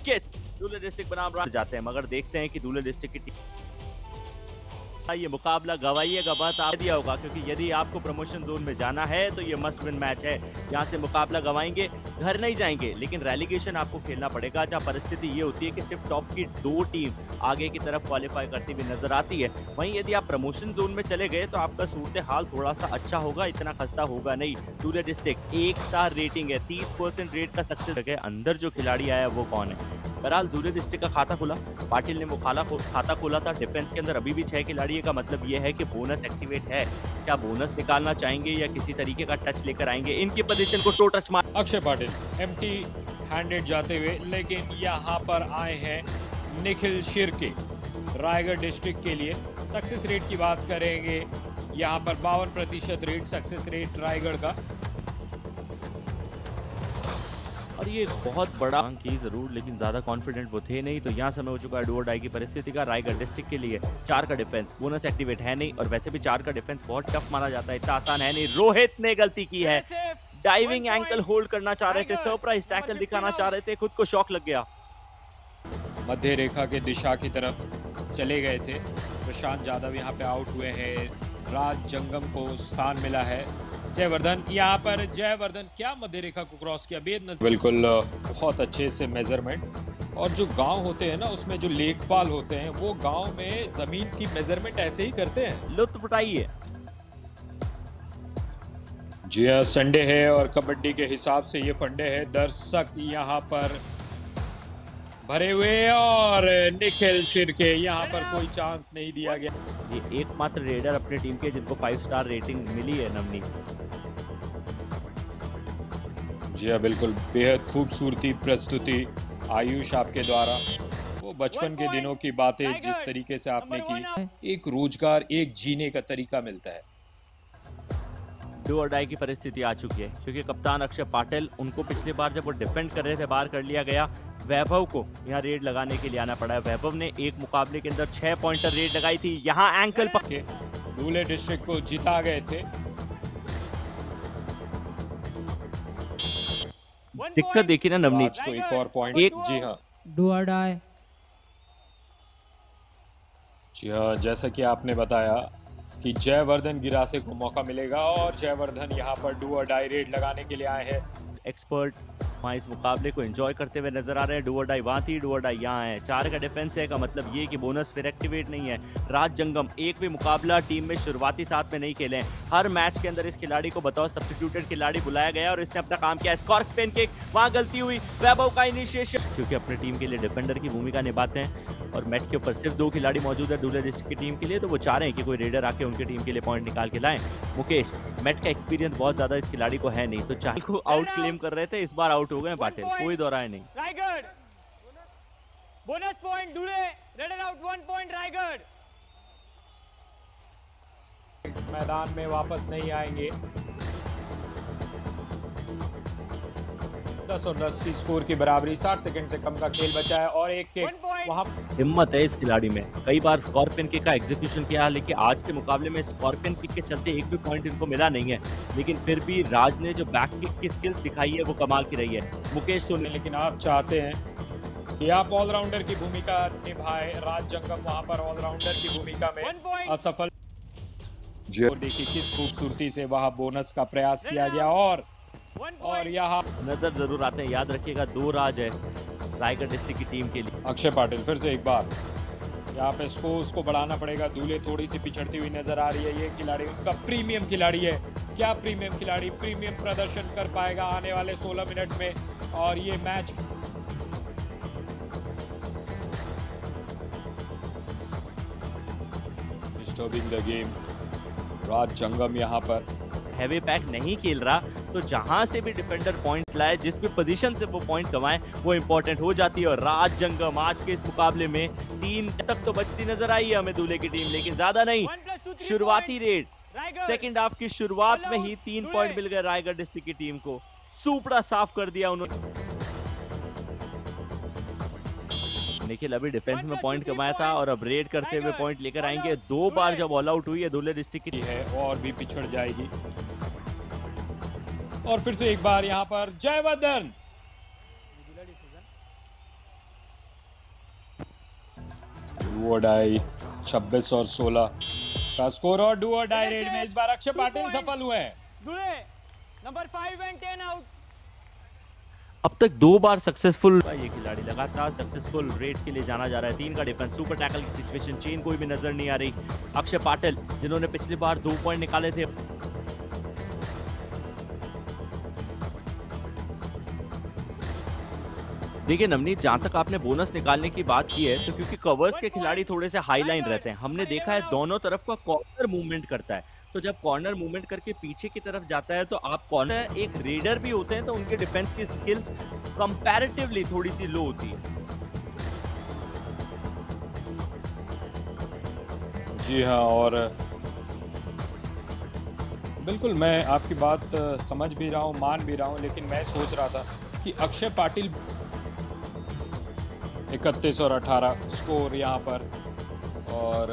मुकेश दूल्हे डिस्ट्रिक्ट बनाम जाते हैं, मगर देखते हैं कि दूल्हे डिस्ट्रिक्ट की ये मुकाबला गवाइएगा बात आप दिया होगा, क्योंकि यदि आपको प्रमोशन जोन में जाना है तो ये मस्ट विन मैच है। यहाँ से मुकाबला गवाएंगे घर नहीं जाएंगे, लेकिन रेलीगेशन आपको खेलना पड़ेगा, जहाँ परिस्थिति ये होती है कि सिर्फ टॉप की 2 टीम आगे की तरफ क्वालिफाई करती हुई नजर आती है। वहीं यदि आप प्रमोशन जोन में चले गए तो आपका सूरत हाल थोड़ा सा अच्छा होगा, इतना खस्ता होगा नहीं। दूल्हे डिस्ट्रिक्ट 1 स्टार रेटिंग है, 30% रेट का सक्सेस है। अंदर जो खिलाड़ी आया वो कौन है? बहरहाल दूल्हे डिस्ट्रिक्ट का खाता खुला, पाटिल ने वो खाता खोला था। डिफेंस के अंदर अभी भी 6 खिलाड़ी का मतलब ये है कि बोनस एक्टिवेट है। क्या बोनस निकालना चाहेंगे या किसी तरीके का टच लेकर आएंगे? इनकी पोजीशन को टो टच मार अक्षय पाटिल एम्प्टी हैंडेड जाते हुए, लेकिन यहाँ पर आए हैं निखिल शिर्के रायगढ़ डिस्ट्रिक्ट के लिए। सक्सेस रेट की बात करेंगे, यहाँ पर 52% रेट सक्सेस रेट रायगढ़ का, और ये बहुत बड़ा की जरूर, लेकिन ज्यादा कॉन्फिडेंट वो थे नहीं। तो यहाँ समय हो चुका है डू और डाई की परिस्थिति का रायगढ़ डिस्ट्रिक्ट के लिए। 4 का डिफेंस, बोनस एक्टिवेट है नहीं, और वैसे भी 4 का डिफेंस बहुत टफ माना जाता है, इतना आसान है नहीं। रोहित ने गलती की है, डाइविंग एंकल होल्ड करना चाह रहे थे, सरप्राइज टैकल दिखाना चाह रहे थे, खुद को शॉक लग गया। मध्य रेखा के दिशा की तरफ चले गए थे। प्रशांत यादव यहाँ पे आउट हुए हैं, राज जंगम को स्थान मिला है। जयवर्धन यहाँ पर, जयवर्धन क्या मध्य रेखा को क्रॉस किया, बिल्कुल बहुत अच्छे से मेजरमेंट। और जो गांव होते हैं ना, उसमें जो लेखपाल होते हैं वो गांव में जमीन की मेजरमेंट ऐसे ही करते हैं। लुत्फ उठाइए। जी हाँ, संडे है और कबड्डी के हिसाब से ये फंडे है। दर्शक यहाँ पर भरे हुए, और निखिल शिर्के यहाँ पर कोई चांस नहीं दिया गया। ये एकमात्र रेडर अपनी टीम के जिनको 5 स्टार रेटिंग मिली है नवनी। जी हाँ, बिल्कुल बेहद खूबसूरती प्रस्तुति आयुष आपके द्वारा। वो बचपन के दिनों की बातें जिस तरीके से आपने की, एक रोजगार, एक जीने का तरीका मिलता है। डू और डाई की परिस्थिति आ चुकी है, क्योंकि कप्तान अक्षय पाटिल, उनको पिछली बार जब वो डिफेंड कर रहे थे बाहर कर लिया गया। वैभव को यहाँ रेड लगाने के लिए आना पड़ा है। वैभव ने एक मुकाबले के अंदर 6 पॉइंटर रेड लगाई थी, यहाँ एंकल पक्के दूल्हे डिस्ट्रिक्ट को जिता गए थे। दिक्कत देखी ना नवनीत को एक और पॉइंट। जी हाँ, डू और डाई। जी हाँ, जैसा कि आपने बताया कि जयवर्धन गिरासे को मौका मिलेगा, और जयवर्धन यहाँ पर डू और डाई रेड लगाने के लिए आए हैं। एक्सपर्ट वहाँ इस मुकाबले को एंजॉय करते हुए नजर आ रहे हैं। डू और डाई वहाँ थी, डू और डाई यहाँ है। 4 का डिफेंस है, का मतलब ये कि बोनस फिर एक्टिवेट नहीं है। राज जंगम एक भी मुकाबला टीम में शुरुआती साथ में नहीं खेले। हर मैच के अंदर इस खिलाड़ी को बताओ सब्स्टिट्यूटेड खिलाड़ी बुलाया गया और इसने अपना काम किया। स्कॉर्पियन किक, वहाँ गलती हुई। वैभव का इनिशिएशन, क्योंकि अपनी टीम के लिए डिफेंडर की भूमिका निभाते हैं, और मैच के ऊपर सिर्फ 2 खिलाड़ी मौजूद है दूल्हे डिस्ट्रिक्ट की टीम के लिए, तो वो चाह रहे हैं कि कोई रेडर आके उनकी टीम के लिए पॉइंट निकाल के लाएं। मुकेश, मैच का एक्सपीरियंस बहुत ज्यादा इस खिलाड़ी को है नहीं, तो चाहे को आउट क्लेम कर रहे थे, इस बार आउट हो गए पाटिल, कोई दोहराए नहीं। रायगढ़ बोनस पॉइंट, दूल्हे रेडर आउट, 1 पॉइंट रायगढ़। मैदान में वापस नहीं आएंगे। 10 और 10 की स्कोर की बराबरी, 60 सेकंड से कम का खेल बचा है, और एक के वहां हिम्मत है इस खिलाड़ी में। कई बार स्कॉर्पियन किक का एग्जीक्यूशन किया, लेकिन आज के मुकाबले में स्कॉर्पियन किक के चलते एक भी पॉइंट इनको मिला नहीं है, लेकिन फिर भी राज ने जो बैक किक की स्किल्स दिखाई है वो कमाल की रही है। मुकेश सोनी, लेकिन आप चाहते हैं कि आप ऑलराउंडर की भूमिका निभाए। राज जंगम वहां पर ऑलराउंडर की भूमिका में असफल। और देखिए किस खूबसूरती से वहां बोनस का प्रयास किया गया, और यहाँ नजर जरूर आते हैं। याद रखिएगा 2 राज है रायगढ़ डिस्ट्रिक्ट की टीम के लिए। अक्षय पाटिल फिर से एक बार यहाँ पे स्कोर्स को बढ़ाना पड़ेगा। दूल्हे थोड़ी सी पिछड़ती हुई नजर आ रही है। ये खिलाड़ी उनका प्रीमियम खिलाड़ी है। क्या प्रीमियम खिलाड़ी प्रीमियम प्रदर्शन कर पाएगा आने वाले 16 मिनट में? और ये मैच डिस्टर्बिंग द गेम। राज जंगम यहाँ पर हैवी पैक नहीं खेल रहा, तो जहां से भी डिफेंडर पॉइंट लाए, जिस भी पोजीशन से वो पॉइंट कमाए, वो इंपॉर्टेंट हो जाती है। और राज जंगम आज के इस मुकाबले में 3 तक तो बचती नजर आई है हमें दूल्हे की टीम, लेकिन ज्यादा नहीं। शुरुआती रेड, सेकंड हाफ की शुरुआत में ही 3 पॉइंट मिल गए रायगढ़ डिस्ट्रिक्ट की टीम को। सुपड़ा साफ कर दिया उन्होंने। निखिल अभी डिफेंस में पॉइंट कमाया था, और अब रेड करते हुए पॉइंट लेकर आएंगे। 2 बार जब ऑल आउट हुई है दूल्हे डिस्ट्रिक्ट की है, और भी पिछड़ जाएगी। और फिर से एक बार यहाँ पर जयवर्धन और डाई 26 और 16 का स्कोर और डू और डाई रेड में इस बार अक्षय पाटिल सफल हुए हैं। दूल्हे नंबर 5 एंड 10 आउट। अब तक 2 बार सक्सेसफुल ये खिलाड़ी लगातार सक्सेसफुल रेट्स के लिए जाना जा रहा है। 3 का डिफेंस, सुपर टैकल की सिचुएशन, चेन कोई भी नजर नहीं आ रही। अक्षय पाटिल जिन्होंने पिछली बार 2 पॉइंट निकाले थे, देखिए नवनीत, जहां तक आपने बोनस निकालने की बात की है, तो क्योंकि कवर्स के खिलाड़ी थोड़े से हाई लाइन रहते हैं, हमने देखा है दोनों तरफ का कॉर्नर मूवमेंट करता है। तो जब कॉर्नर मूवमेंट करके पीछे की तरफ जाता है तो आप कॉर्नर एक रेडर भी होते हैं तो उनके डिफेंस की स्किल्स कंपैरेटिवली थोड़ी सी लो होती है। जी हाँ, और बिल्कुल मैं आपकी बात समझ भी रहा हूँ, मान भी रहा हूँ, लेकिन मैं सोच रहा था कि अक्षय पाटिल 31 और 18 स्कोर यहाँ पर, और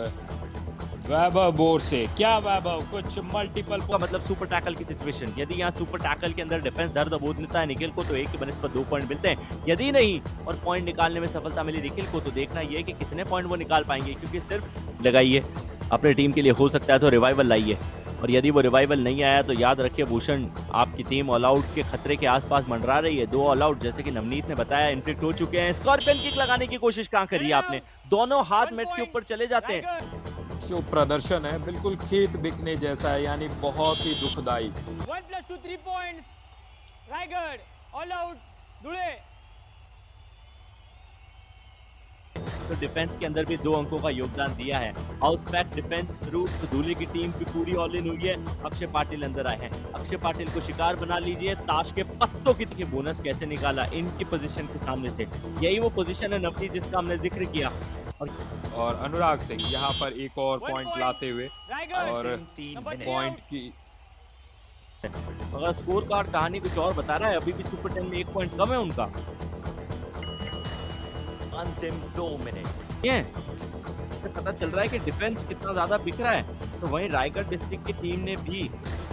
वैभव बोर से क्या वैभव कुछ मल्टीपल का मतलब सुपर टैकल की सिचुएशन, यदि यहाँ सुपर टैकल के अंदर डिफेंस दर्द बोध देता है निखिल को तो 1 की बनिस्बत 2 पॉइंट मिलते हैं। यदि नहीं और पॉइंट निकालने में सफलता मिली निखिल को तो देखना यह है कि कितने पॉइंट वो निकाल पाएंगे, क्योंकि सिर्फ लगाइए अपने टीम के लिए, हो सकता है तो रिवाइवल लाइए, और यदि वो रिवाइवल नहीं आया तो याद रखिए भूषण, आपकी टीम ऑल आउट के खतरे के आसपास मंडरा रही है। 2 ऑल आउट जैसे कि नवनीत ने बताया इन्फेक्ट हो चुके हैं। स्कॉर्पियन किक लगाने की कोशिश कहां करी है आपने, दोनों हाथ मेट के ऊपर चले जाते हैं। जो प्रदर्शन है बिल्कुल खेत बिकने जैसा है, यानी बहुत ही दुखदाई। 1+2 3 पॉइंट्स, रायगढ़ ऑल आउट। दूल्हे तो डिफेंस के अंदर भी 2 अंकों का योगदान दिया है। हाउस पैक डिफेंस रूट दूल्हे की टीम की पूरी ऑल इन हुई है। अक्षय पाटिल अंदर आए हैं, अक्षय पाटिल को शिकार बना लीजिए। ताश के पत्तों की बोनस कैसे निकाला इनकी पोजीशन के सामने से, यही वो पोजीशन है नवनीत जिसका हमने जिक्र किया। और अनुराग सिंह यहाँ पर एक और पॉइंट लाते हुए, और पॉइंट की अगर स्कोर कार्ड कहानी कुछ और बता रहा है, अभी भी सुपर 10 में 1 पॉइंट कम है उनका। अंतिम 2 मिनट ये इससे पता चल रहा है कि डिफेंस कितना ज्यादा बिक रहा है। तो वहीं रायगढ़ डिस्ट्रिक्ट की टीम ने भी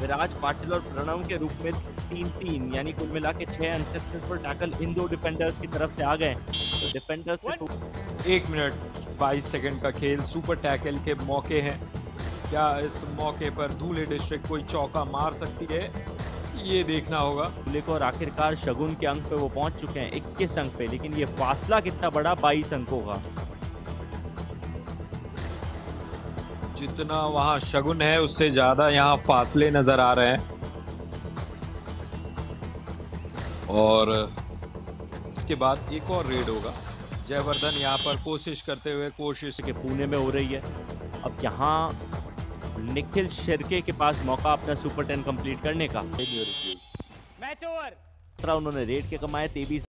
विराज पाटिल और प्रणव के रूप में 3-3 यानी कुल मिला के 6 अनसक्सेसफुल टैकल इन 2 डिफेंडर्स की तरफ से आ गए। तो डिफेंडर्स से 1 मिनट 22 सेकंड का खेल, सुपर टैकल के मौके हैं। क्या इस मौके पर दूल्हे डिस्ट्रिक्ट कोई चौका मार सकती है, ये देखना होगा। दूल्हे को, और आखिरकार शगुन के अंक पे वो पहुंच चुके हैं 21 अंक पे, लेकिन ये फासला कितना बड़ा, 22 अंकों का। जितना वहां शगुन है उससे ज्यादा यहाँ फासले नजर आ रहे हैं। और इसके बाद एक और रेड होगा। जयवर्धन यहाँ पर कोशिश करते हुए, कोशिश के पुणे में हो रही है। अब यहाँ निखिल शेरके के पास मौका अपना सुपर 10 कंप्लीट करने का। Match over. उन्होंने रेड के कमाए 23